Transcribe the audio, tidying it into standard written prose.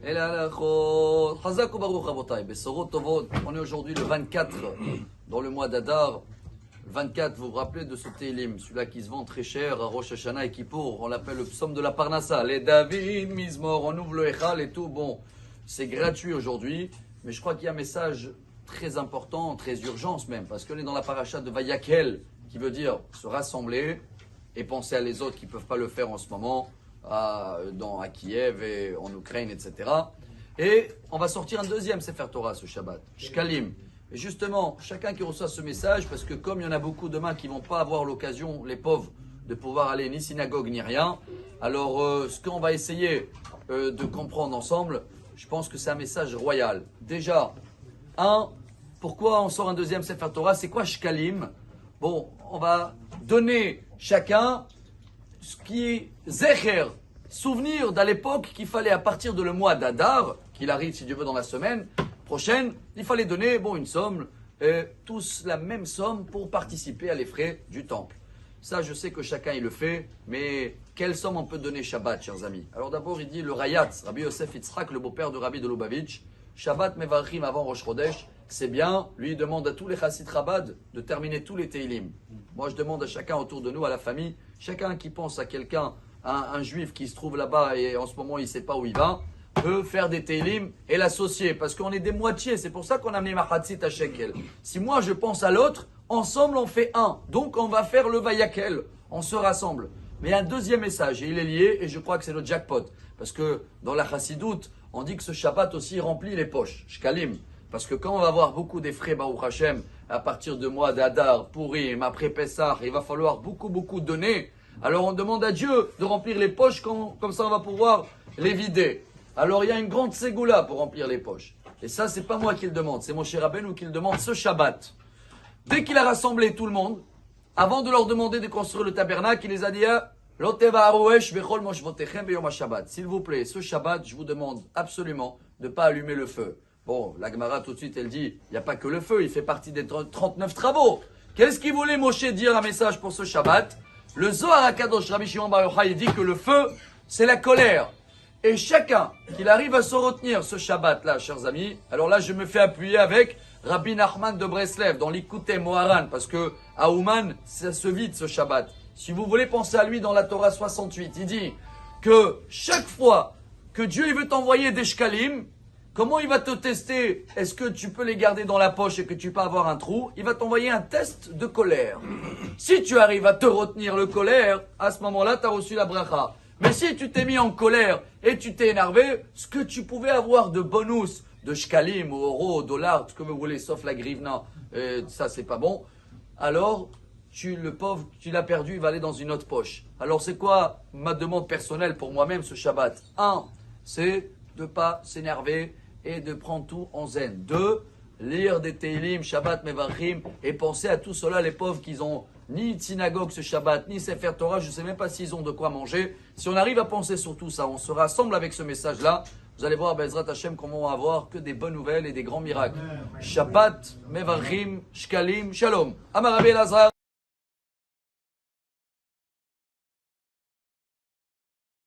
Chazak ou Baruch Rabotai, Besorot Tovot. On est aujourd'hui le 24 dans le mois d'Adar. Le 24, vous vous rappelez de ce Télim, celui-là qui se vend très cher à Rosh Hashanah et Kippour. On l'appelle le psaume de la Parnassa. Les David, Mizmor, on ouvre le Echal et tout. Bon, c'est gratuit aujourd'hui, mais je crois qu'il y a un message très important, très urgence même, parce qu'on est dans la paracha de Vayakel, qui veut dire se rassembler et penser à les autres qui ne peuvent pas le faire en ce moment, à Kiev et en Ukraine, etc. Et on va sortir un deuxième Sefer Torah ce Shabbat, Shkalim. Et justement, chacun qui reçoit ce message, parce que comme il y en a beaucoup demain qui ne vont pas avoir l'occasion, les pauvres, de pouvoir aller ni synagogue ni rien, alors ce qu'on va essayer de comprendre ensemble, je pense que c'est un message royal. Déjà, pourquoi on sort un deuxième Sefer Torah? C'est quoi Shkalim? Bon, on va donner chacun ce qui est Zecher, souvenir d'à l'époque qu'il fallait à partir de le mois d'Adar, qu'il arrive si Dieu veut dans la semaine prochaine, il fallait donner une somme, tous la même somme pour participer à les frais du temple. Ça, je sais que chacun il le fait, mais quelle somme on peut donner Shabbat, chers amis? Alors d'abord, il dit le Rayatz, Rabbi Yosef Yitzhak, le beau-père de Rabbi de Lubavitch, Shabbat Mevarchim avant Rosh Chodesh, c'est bien, lui il demande à tous les Chassid Chabad de terminer tous les Teilim. Moi je demande à chacun autour de nous, à la famille, chacun qui pense à quelqu'un, un juif qui se trouve là-bas et en ce moment il ne sait pas où il va, peut faire des Teilim et l'associer, parce qu'on est des moitiés, c'est pour ça qu'on a amené Machatzit à Shekel. Si moi je pense à l'autre, ensemble on fait un, donc on va faire le Vayakel, on se rassemble. Mais il y a un deuxième message, et il est lié, et je crois que c'est le jackpot, parce que dans la Chassidoute, on dit que ce Shabbat aussi remplit les poches, Shkalim. Parce que quand on va avoir beaucoup des frais, Baruch Hashem, à partir de mois d'Adar, Purim, après Pessah, il va falloir beaucoup donner. Alors on demande à Dieu de remplir les poches, comme ça on va pouvoir les vider. Alors il y a une grande ségoula pour remplir les poches. Et ça, c'est pas moi qui le demande, c'est Moshe Rabbeinu qui le demande ce Shabbat. Dès qu'il a rassemblé tout le monde, avant de leur demander de construire le tabernacle, il les a dit s'il vous plaît, ce Shabbat, je vous demande absolument de ne pas allumer le feu. Bon, la Gemara tout de suite, elle dit, il n'y a pas que le feu, il fait partie des 39 travaux. Qu'est-ce qu'il voulait Moshe dire un message pour ce Shabbat? Le Zohar HaKadosh, Rabbi Shimon Bar Yochai, il dit que le feu, c'est la colère. Et chacun, qu'il arrive à se retenir ce Shabbat-là, chers amis, alors là, je me fais appuyer avec Rabbi Nachman de Breslev, dans l'Ikouté Moharan, parce que à Ouman, ça se vide ce Shabbat. Si vous voulez penser à lui dans la Torah 68, il dit que chaque fois que Dieu il veut t'envoyer des shkalim, comment il va te tester? Est-ce que tu peux les garder dans la poche et que tu peux avoir un trou? Il va t'envoyer un test de colère. Si tu arrives à te retenir le colère, à ce moment-là, tu as reçu la bracha. Mais si tu t'es mis en colère et tu t'es énervé, ce que tu pouvais avoir de bonus, de shkalim, ou euro, dollar, tout ce que vous voulez, sauf la grivna, ça c'est pas bon, alors le pauvre, tu l'as perdu, il va aller dans une autre poche. Alors c'est quoi ma demande personnelle pour moi-même ce Shabbat? 1, c'est de ne pas s'énerver et de prendre tout en zen. 2, lire des Teilim, Shabbat Mevarchim, et penser à tout cela, les pauvres qui n'ont ni synagogue ce Shabbat, ni Sefer Torah, je ne sais même pas s'ils ont de quoi manger. Si on arrive à penser sur tout ça, on se rassemble avec ce message-là, vous allez voir, Bezrat Hashem, comment on va avoir que des bonnes nouvelles et des grands miracles. Shabbat Mevarchim, Shkalim, Shalom. Amar Rabbi Elazar.